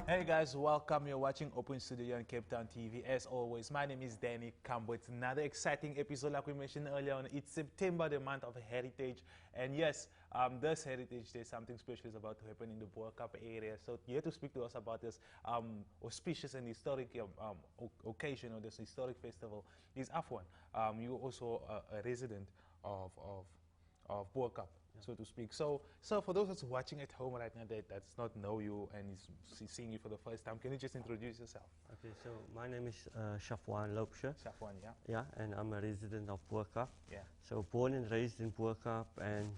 Hey guys, welcome. You're watching Open Studio on Cape Town TV. As always, my name is Danny Cambo. It's another exciting episode like we mentioned earlier on. It's September, the month of heritage. And yes, this Heritage Day, something special is about to happen in the Bo-Kaap area. So here to speak to us about this auspicious and historic occasion, or this historic festival, is Shafwaan. You're also a resident of Bo-Kaap, so to speak. So for those that's watching at home right now that's not know you and is seeing you for the first time, can you just introduce yourself? Okay, so my name is Shafwaan Laubscher. Shafwaan, yeah. Yeah, and I'm a resident of Bo-Kaap. Yeah. So born and raised in Bo-Kaap, and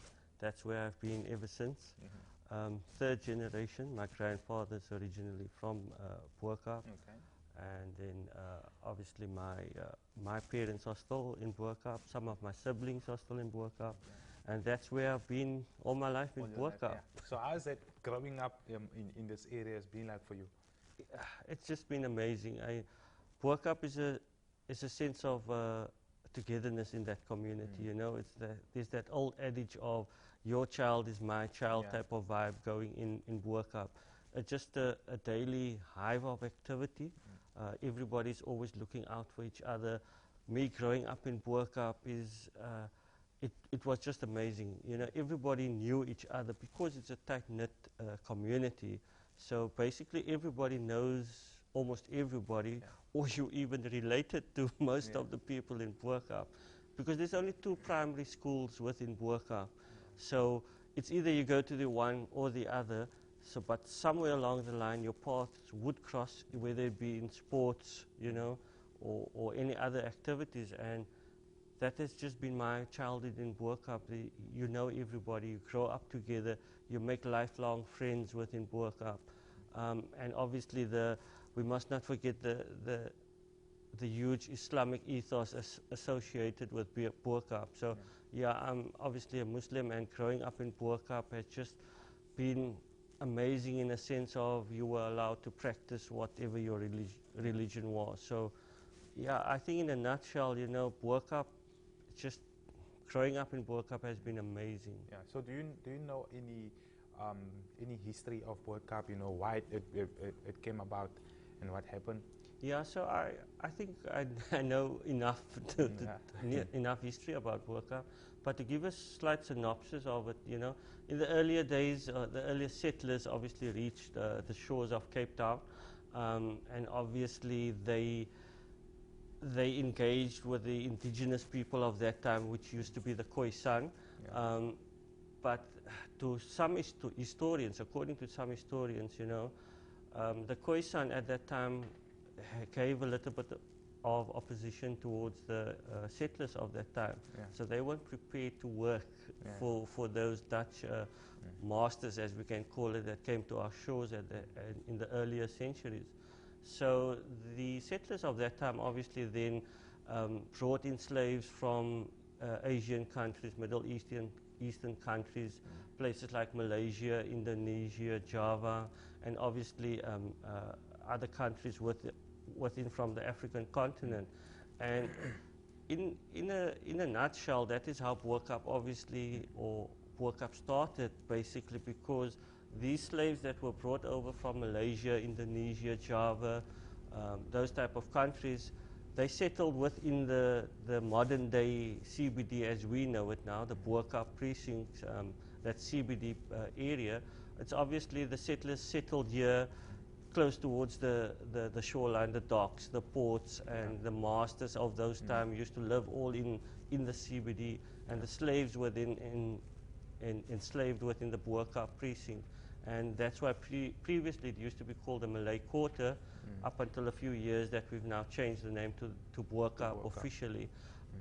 that's where I've been ever since. Third generation. My grandfather's originally from Bo-Kaap. Okay. And then obviously my parents are still in Bo-Kaap. Some of my siblings are still in Bo-Kaap. Yeah. And that's where I've been all my life in Bo-Kaap. Yeah. So how's that growing up in this area has been like for you? It's just been amazing. Bo-Kaap is a sense of togetherness in that community. You know, there's that old adage of your child is my child type of vibe going in Bo-Kaap. It's just a daily hive of activity. Everybody's always looking out for each other. Me growing up in Bo-Kaap is it was just amazing. You know, everybody knew each other because it's a tight-knit community. So basically everybody knows almost everybody, or you even related to most of the people in Bo-Kaap, because there's only 2 primary schools within Bo-Kaap. So it's either you go to the one or the other. So, but somewhere along the line your paths would cross, whether it be in sports, you know, or any other activities. And that has just been my childhood in Bo-Kaap. You know everybody, you grow up together, you make lifelong friends within Bo-Kaap. And obviously we must not forget the huge Islamic ethos associated with Bo-Kaap. So yeah, I'm obviously a Muslim, and growing up in Bo-Kaap has just been amazing in a sense of you were allowed to practice whatever your religion was. So yeah, I think in a nutshell, you know, Bo-Kaap, just growing up in Bo-Kaap has been amazing. Yeah. So do you know any history of Bo-Kaap? You know why it came about and what happened? Yeah. So I think I know enough enough history about Bo-Kaap, but to give a slight synopsis of it, you know, in the earlier days, the earlier settlers obviously reached the shores of Cape Town, and obviously they engaged with the indigenous people of that time, which used to be the Khoisan. But to some historians, according to some historians, you know, the Khoisan at that time gave a little bit of opposition towards the settlers of that time. So they weren't prepared to work for those Dutch masters, as we can call it, that came to our shores in the earlier centuries. So the settlers of that time obviously then brought in slaves from Asian countries, Middle Eastern countries, places like Malaysia, Indonesia, Java, and obviously other countries within from the African continent. And in a nutshell, that is how Bo-Kaap obviously, or Bo-Kaap started, basically because these slaves that were brought over from Malaysia, Indonesia, Java, those type of countries, they settled within the modern day CBD as we know it now, the Bo-Kaap precinct, that CBD area. It's obviously the settlers settled here close towards the shoreline, the docks, the ports, and the masters of those time used to live all in the CBD, and the slaves were then enslaved within the Bo-Kaap precinct. And that's why previously it used to be called the Malay Quarter, up until a few years that we've now changed the name to Bo-Kaap officially.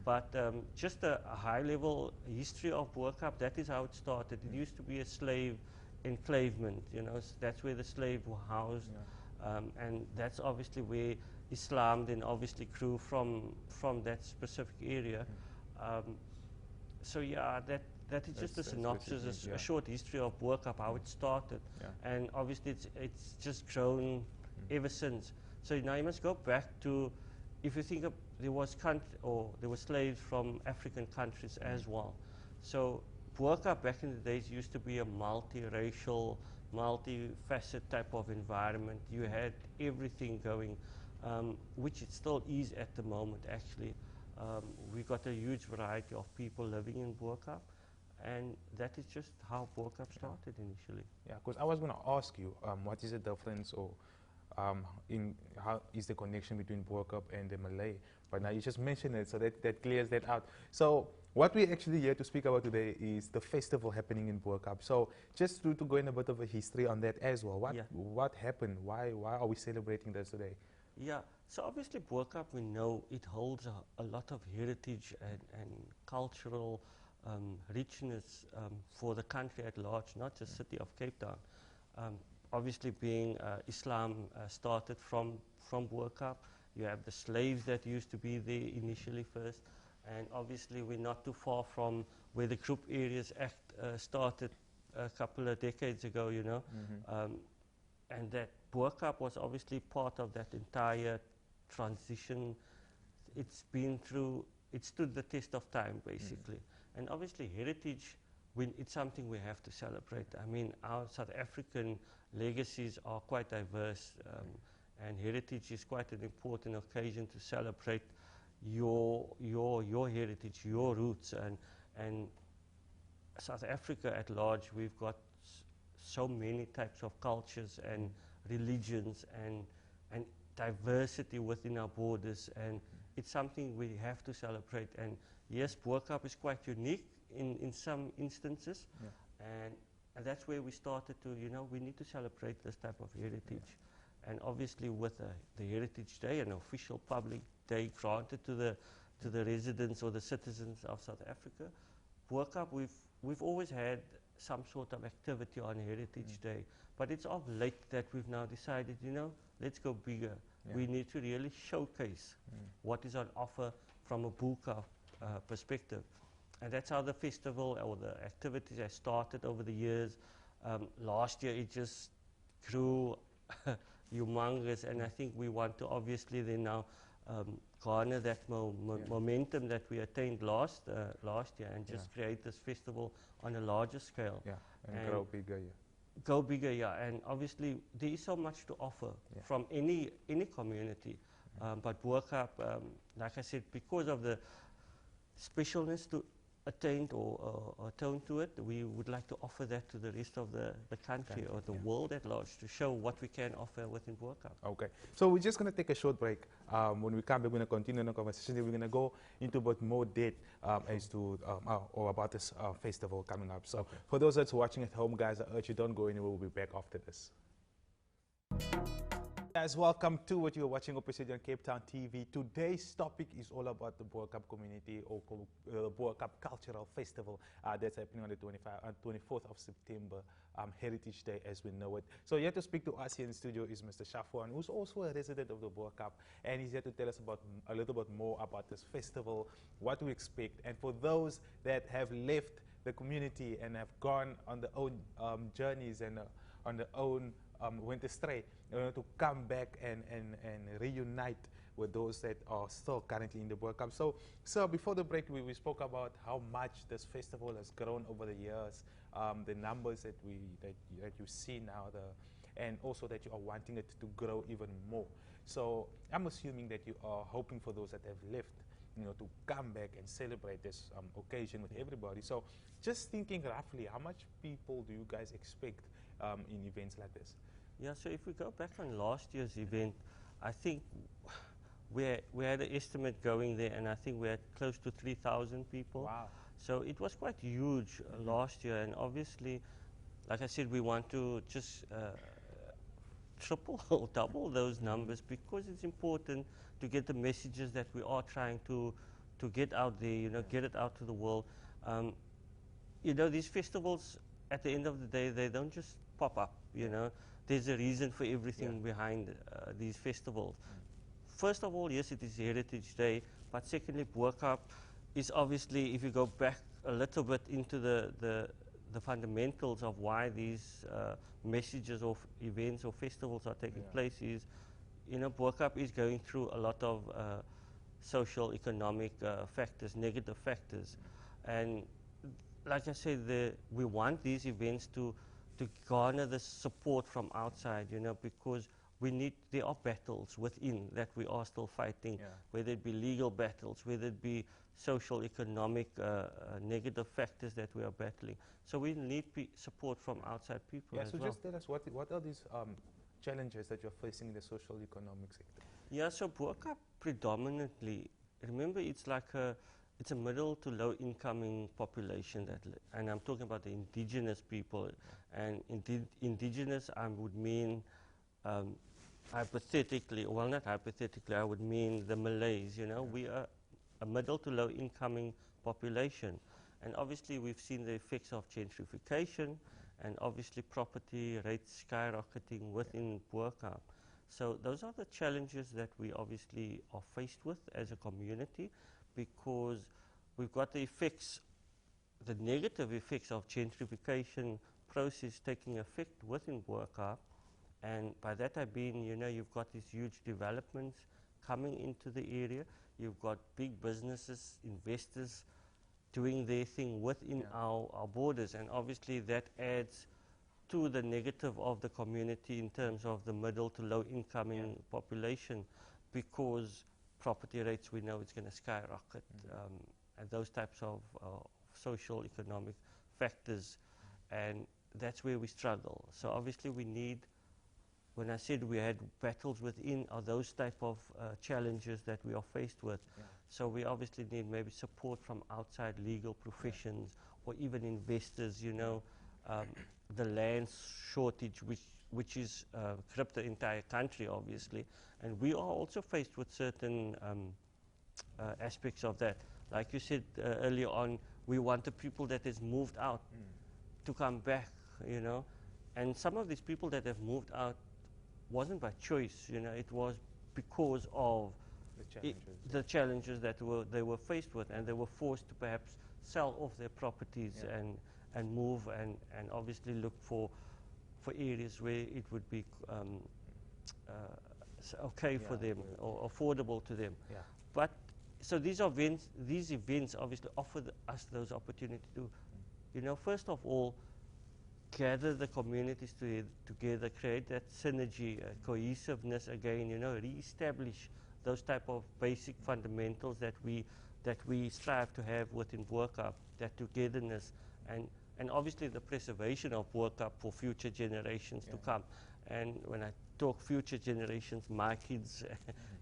But just a high-level history of Bo-Kaap, that is how it started. It used to be a slave enclavement, you know, that's where the slaves were housed. And that's obviously where Islam then obviously grew from that specific area. So yeah, that is just a synopsis, a short history of Bo-Kaap, how it started. And obviously it's just grown ever since. So now you must go back to, if you think of, there were slaves from African countries as well. So Bo-Kaap back in the days used to be a multiracial multifaceted type of environment. You had everything going, which it still is at the moment actually. We got a huge variety of people living in Bo-Kaap, and that is just how Bo-Kaap started initially. Yeah, because I was going to ask you, what is the difference, or in how is the connection between Bo-Kaap and the Malay? But now you just mentioned it, so that clears that out. So what we're actually here to speak about today is the festival happening in Bo-Kaap. So just to go in a bit of a history on that as well. What happened? Why are we celebrating this today? Yeah, so obviously Bo-Kaap, we know it holds a lot of heritage and cultural richness for the country at large, not just city of Cape Town. Obviously being Islam started from Bo-Kaap. You have the slaves that used to be there initially first, and obviously we're not too far from where the Group Areas Act started a couple of decades ago, you know. And that Bo-Kaap was obviously part of that entire transition. It's been through, it stood the test of time basically. And obviously heritage, it's something we have to celebrate. I mean, our South African legacies are quite diverse, and heritage is quite an important occasion to celebrate your heritage, your roots, and South Africa at large, we've got so many types of cultures and religions and diversity within our borders, and it's something we have to celebrate. And yes, Bo-Kaap is quite unique in some instances, and that's where we started to, you know, we need to celebrate this type of heritage. And obviously with the Heritage Day, an official public day granted to the residents or the citizens of South Africa, Bo-Kaap, we've always had some sort of activity on Heritage Day, but it's of late that we've now decided, you know, let's go bigger. We need to really showcase what is on offer from a Bo-Kaap perspective. And that's how the festival or the activities have started over the years. Last year it just grew humongous, and I think we want to obviously then now garner that momentum that we attained last year and just create this festival on a larger scale. And grow bigger, Go bigger, and obviously there is so much to offer from any community. But Bo-Kaap, like I said, because of the specialness to attained or atone to it, we would like to offer that to the rest of the country or the world at large to show what we can offer within Bo-Kaap. Okay, so we're just going to take a short break. When we come back, we're going to continue the conversation. We're going to go into a bit more depth as to or about this festival coming up. So for those that's watching at home, guys, I urge you don't go anywhere. We'll be back after this. Guys, welcome to what you're watching on Cape Town TV. Today's topic is all about the Bo-Kaap community or Bo-Kaap Cultural Festival that's happening on the 24th of September, Heritage Day as we know it. So here to speak to us here in the studio is Mr. Shafwaan, who's also a resident of the Bo-Kaap, and he's here to tell us about a little bit more about this festival, what to expect, and for those that have left the community and have gone on their own journeys and on their own went astray, to come back and reunite with those that are still currently in the Bo-Kaap. So before the break, we spoke about how much this festival has grown over the years, the numbers that you see now, and also that you are wanting it to grow even more. So I'm assuming that you are hoping for those that have left, to come back and celebrate this occasion with everybody. So just thinking roughly, how much people do you guys expect in events like this? Yeah, so if we go back on last year's event, I think we had an estimate going there, and I think we had close to 3,000 people. Wow. So it was quite huge last year, and obviously, like I said, we want to just triple or double those numbers, because it's important to get the messages that we are trying to get out there, get it out to the world. These festivals, at the end of the day, they don't just pop up, There's a reason for everything behind these festivals. First of all, yes, it is Heritage Day, but secondly, Bo-Kaap is obviously, if you go back a little bit into the fundamentals of why these messages of events or festivals are taking place is, Bo-Kaap is going through a lot of social, economic factors, negative factors. And like I said, we want these events to to garner the support from outside, you know, because there are battles within that we are still fighting, whether it be legal battles, whether it be social, economic, negative factors that we are battling. So we need support from outside people as so well. just tell us, what are these challenges that you're facing in the social economic sector? Yeah, so Bo-Kaap predominantly, remember it's like it's a middle to low incoming population, and I'm talking about the indigenous people, and indigenous I would mean hypothetically, well not hypothetically, I would mean the Malays, you know, we are a middle to low incoming population, and obviously we've seen the effects of gentrification and obviously property rates skyrocketing within Bo-Kaap. So those are the challenges that we obviously are faced with as a community, because we've got the effects, the negative effects of gentrification process taking effect within Bo-Kaap. And by that I mean, you know, you've got these huge developments coming into the area. You've got big businesses, investors doing their thing within our borders. And obviously that adds to the negative of the community in terms of the middle to low incoming population, because property rates, we know it's going to skyrocket, and those types of social economic factors, and that's where we struggle. So obviously we need, when I said we had battles within, are those type of challenges that we are faced with. So we obviously need maybe support from outside legal professions or even investors, you know, the land shortage which is gripped the entire country obviously, and we are also faced with certain aspects of that. Like you said earlier on, we want the people that has moved out to come back, you know, and some of these people that have moved out wasn't by choice, you know, it was because of the challenges that they were faced with, and they were forced to perhaps sell off their properties and move and obviously look for areas where it would be okay for them or affordable to them. But so these events obviously offer us those opportunities to, you know, first of all, gather the communities together, create that synergy, cohesiveness again, you know, re-establish those type of basic fundamentals that we strive to have within Bo-Kaap, that togetherness, and obviously the preservation of Bo-Kaap for future generations to come. And when I talk future generations, my kids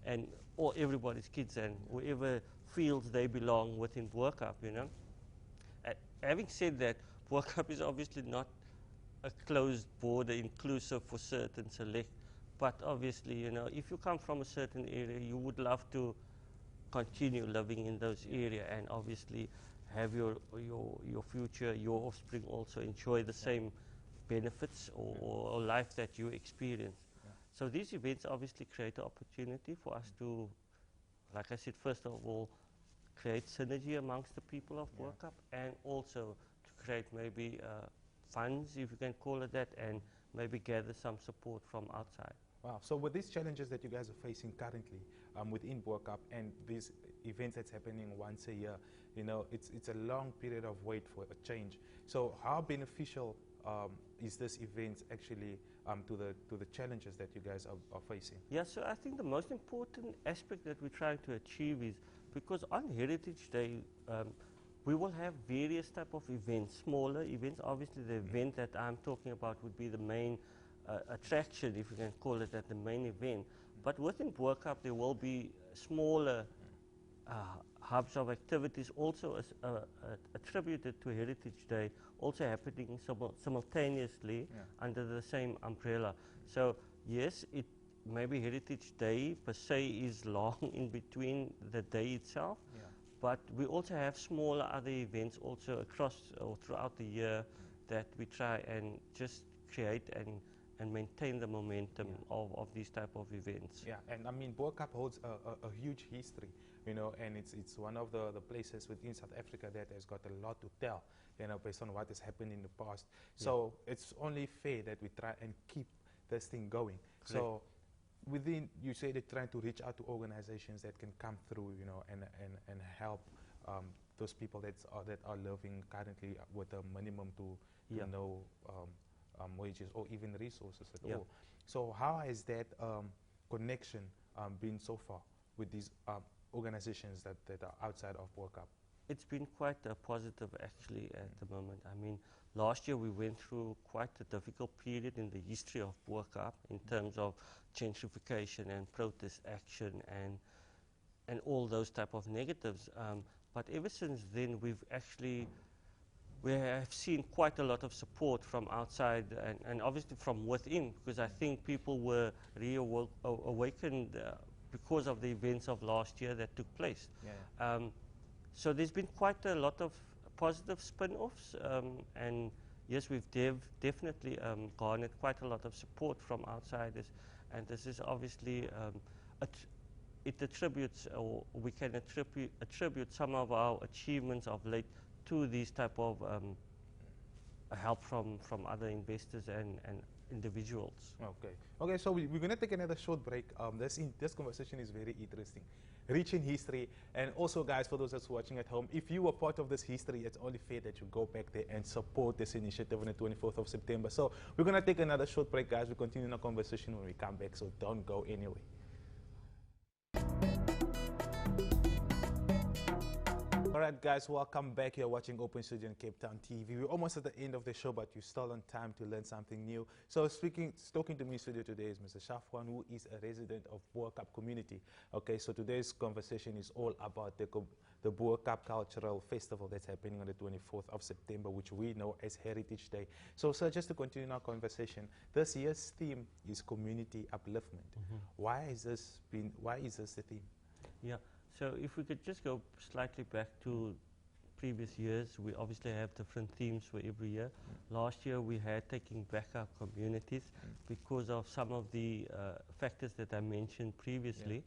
and or everybody's kids and whoever feels they belong within Bo-Kaap, you know. Having said that, Bo-Kaap is obviously not a closed border, inclusive for certain select, but obviously, you know, if you come from a certain area, you would love to continue living in those areas and obviously have your future, your offspring also enjoy the same benefits or life that you experience. So these events obviously create an opportunity for us to, like I said, first of all, create synergy amongst the people of Bo-Kaap, and also to create maybe funds, if you can call it that, and maybe gather some support from outside. Wow. So with these challenges that you guys are facing currently within Bo-Kaap and these events that's happening once a year, you know, it's a long period of wait for a change. So how beneficial is this event actually to the challenges that you guys are facing? Yeah, so I think the most important aspect that we're trying to achieve is, because on Heritage Day, we will have various type of events, smaller events. Obviously, the event that I'm talking about would be the main attraction, if you can call it that, the main event. But within Bo-Kaap, there will be smaller hubs of activities also attributed to Heritage Day, also happening simultaneously under the same umbrella. So yes, maybe Heritage Day per se is long in between the day itself, but we also have smaller other events also across or throughout the year that we try and just create and maintain the momentum of these type of events. Yeah, and I mean, Bo-Kaap holds a huge history, you know, and it's one of the places within South Africa that has got a lot to tell, you know, based on what has happened in the past. So it's only fair that we try and keep this thing going. Correct. So within, you say they're trying to reach out to organizations that can come through, you know, and help those people that are living currently with a minimum to no wages or even resources at all. So how has that connection been so far with these organizations that are outside of Bo-Kaap? It's been quite positive actually at the moment. I mean, last year we went through quite a difficult period in the history of Bo-Kaap in terms of gentrification and protest action and all those type of negatives. But ever since then, we have seen quite a lot of support from outside and obviously from within, because I think people were awakened because of the events of last year that took place. So there's been quite a lot of positive spin-offs, and yes, we've definitely garnered quite a lot of support from outsiders, and this is obviously it attributes, or we can attribute some of our achievements of late to these type of help from other investors and individuals. Okay, so we're going to take another short break. This conversation is very interesting, rich in history, and also, guys, for those that's watching at home, if you were part of this history, it's only fair that you go back there and support this initiative on the 24th of September. So we're going to take another short break, guys. We'll continue our conversation when we come back, so don't go anywhere. Alright, guys, welcome back. You're watching Open Studio on Cape Town TV. We're almost at the end of the show, but you're still on time to learn something new. So talking to me in studio today is Mr. Shafwaan, who is a resident of Bo-Kaap community. Okay, so today's conversation is all about the Bo-Kaap Cultural Festival that's happening on the 24th of September, which we know as Heritage Day. So, sir, just to continue our conversation, this year's theme is community upliftment. Why is this the theme? Yeah. So if we could just go slightly back to previous years, we obviously have different themes for every year. Last year we had taking back our communities because of some of the factors that I mentioned previously.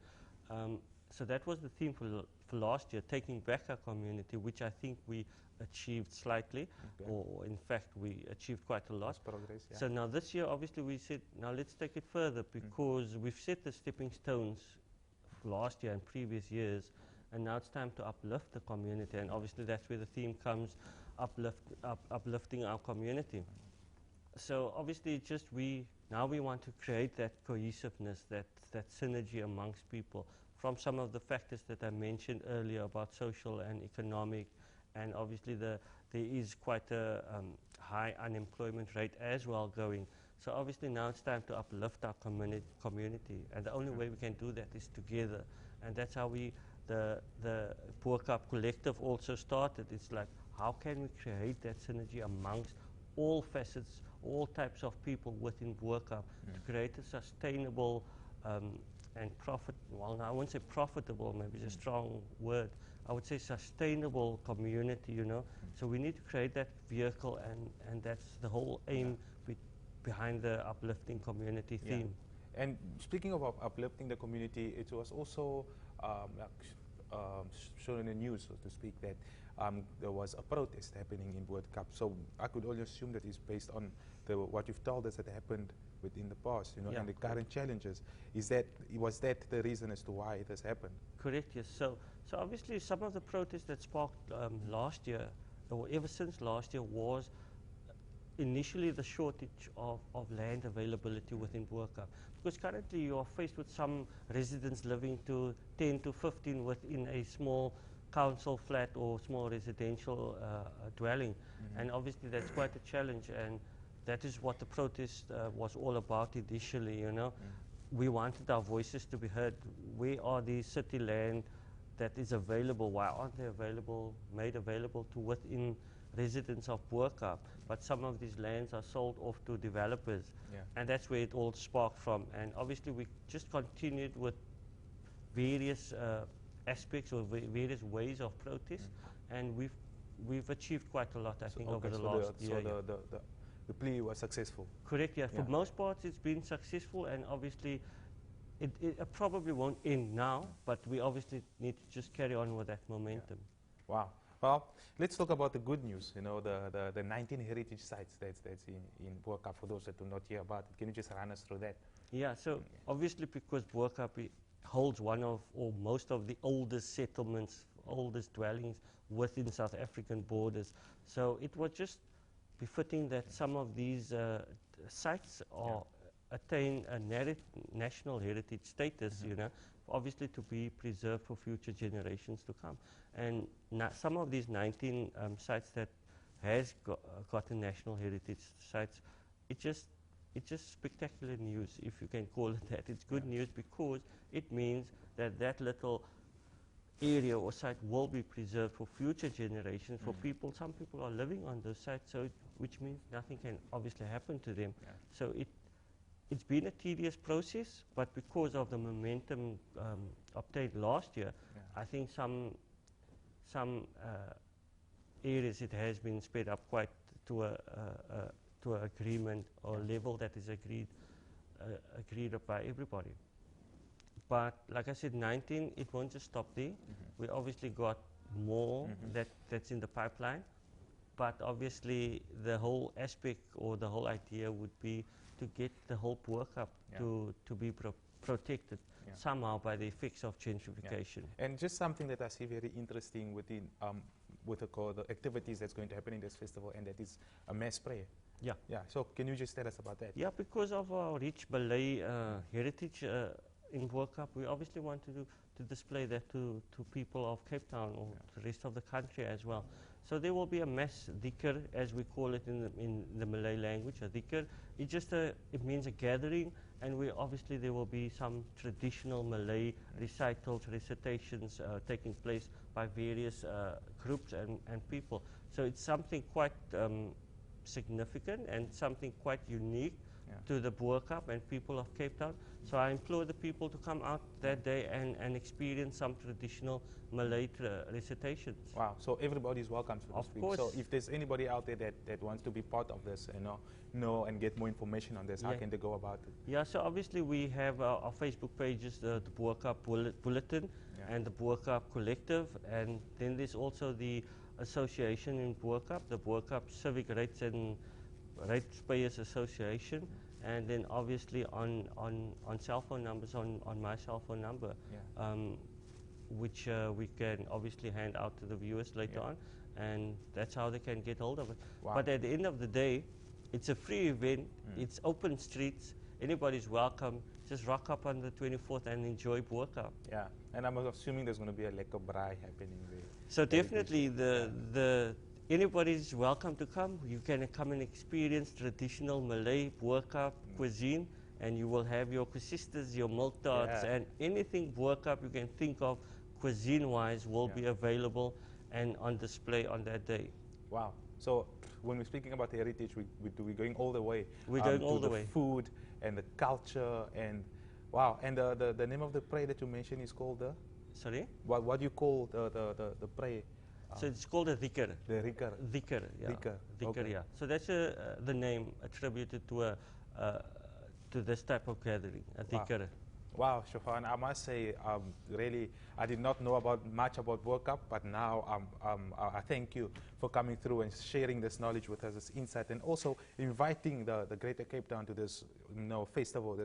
So that was the theme for last year, taking back our community, which I think we achieved slightly, or in fact we achieved quite a lot. Progress, So now this year obviously we said, now let's take it further, because we've set the stepping stones last year and previous years, and now it's time to uplift the community, and obviously that's where the theme comes, uplifting our community. So obviously now we want to create that cohesiveness, that synergy amongst people from some of the factors that I mentioned earlier about social and economic, and obviously there is quite a high unemployment rate as well going. So obviously now it's time to uplift our community, and the only way we can do that is together, and that's how the Bo-Kaap Collective also started. It's like, how can we create that synergy amongst all facets, all types of people within Bo-Kaap to create a sustainable and well, I won't say profitable, maybe it's a strong word, I would say sustainable community, you know. So we need to create that vehicle, and that's the whole aim behind the uplifting community theme. And speaking of uplifting the community, it was also shown in the news, so to speak, that there was a protest happening in Bo-Kaap. So I could only assume that it's based on what you've told us that happened within the past, you know, and the current challenges. Was that the reason as to why this happened? Correct, yes. So obviously some of the protests that sparked last year, or ever since last year, was initially the shortage of land availability within Bo-Kaap, because currently you are faced with some residents living to 10 to 15 within a small council flat or small residential dwelling, and obviously that's quite a challenge, and that is what the protest was all about initially, you know. We wanted our voices to be heard. Where are these city land that is available? Why aren't they made available to within residents of Bo-Kaap? But some of these lands are sold off to developers, and that's where it all sparked from. And obviously we just continued with various aspects or various ways of protest, and we've achieved quite a lot, I think, over the last year. So the plea was successful? Correct, yeah. For most parts it's been successful, and obviously it probably won't end now, but we obviously need to just carry on with that momentum. Wow. Well, let's talk about the good news, you know, the 19 heritage sites that's in Bo-Kaap, for those that do not hear about it. Can you just run us through that? Yeah, so obviously because Bo-Kaap holds one of, or most of the oldest settlements, oldest dwellings within South African borders, so it was just befitting that some of these sites are attain a national heritage status, you know, obviously to be preserved for future generations to come. And some of these 19 sites that has gotten national heritage sites, it's just spectacular news, if you can call it that. It's good news because it means that that little area or site will be preserved for future generations, for people. Some people are living on those sites, so which means nothing can obviously happen to them. So it's been a tedious process, but because of the momentum obtained last year, I think some areas it has been sped up quite to an agreement or level that is agreed up by everybody. But like I said, 19, it won't just stop there. We obviously got more that's in the pipeline, but obviously the whole aspect or the whole idea would be to get the whole Bo-Kaap to be protected somehow by the effects of gentrification. And just something that I see very interesting within with the activities that's going to happen in this festival, and that is a mass prayer. Yeah. So can you just tell us about that? Yeah, because of our rich Malay heritage in Bo-Kaap, we obviously want to display that to people of Cape Town or the rest of the country as well. So there will be a mass dhikr, as we call it in the Malay language. A dhikr, it means a gathering, and obviously there will be some traditional Malay recitals, recitations taking place by various groups and people. So it's something quite significant and something quite unique to the Bo-Kaap and people of Cape Town. So I implore the people to come out that day and experience some traditional Malay recitations. Wow, so everybody is welcome, so to speak. Course. So if there's anybody out there that wants to be part of this, know and get more information on this, how can they go about it? Yeah, so obviously we have our Facebook pages, the Bo-Kaap Bulletin and the Bo-Kaap Collective, and then there's also the association in Bo-Kaap, the Bo-Kaap Civic Rights and Ratepayers Association, and then obviously on cell phone numbers, on my cell phone number, which we can obviously hand out to the viewers later on, and that's how they can get hold of it. Wow. But at the end of the day, it's a free event, it's open streets, anybody's welcome. Just rock up on the 24th and enjoy Bo-Kaap. Yeah, and I'm assuming there's going to be a lekker braai happening there. So definitely anybody's welcome to come. You can come and experience traditional Malay Bo-Kaap cuisine, and you will have your kusistas, your milk tarts, and anything Bo-Kaap you can think of cuisine-wise will be available and on display on that day. Wow. So when we're speaking about heritage, we're going all the way. We're going all the way. Food and the culture and wow. And the name of the prayer that you mentioned is called the? Sorry? What do you call the prayer? So it's called a dhikr. The dhikr. Dhikr, yeah. Dhikr, yeah. So that's the name attributed to this type of gathering, a dhikr. Wow, Shafwaan, I must say, really, I did not know much about Bo-Kaap, but now I thank you for coming through and sharing this knowledge with us, this insight, and also inviting the Greater Cape Town to this, festival,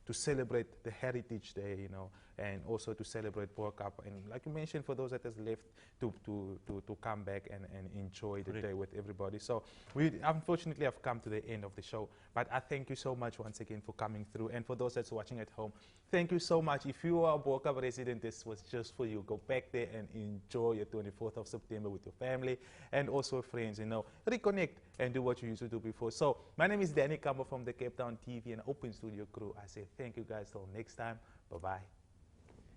to celebrate the Heritage Day, and also to celebrate Bo-Kaap. And like you mentioned, for those that has left, to come back and enjoy the day with everybody. So we unfortunately have come to the end of the show, but I thank you so much once again for coming through. And for those that's watching at home, thank you so much. If you are a Bo-Kaap resident, this was just for you. Go back there and enjoy your 24th of September with your family and also friends, reconnect and do what you used to do before. So my name is Danny Kambo from the Cape Town TV and Open Studio crew. I say thank you guys till next time. Bye-bye.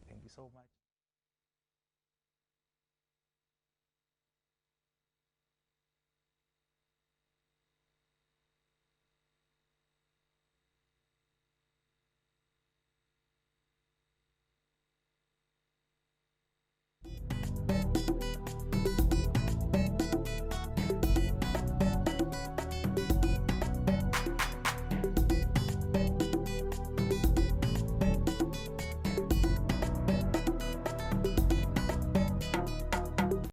Thank you so much.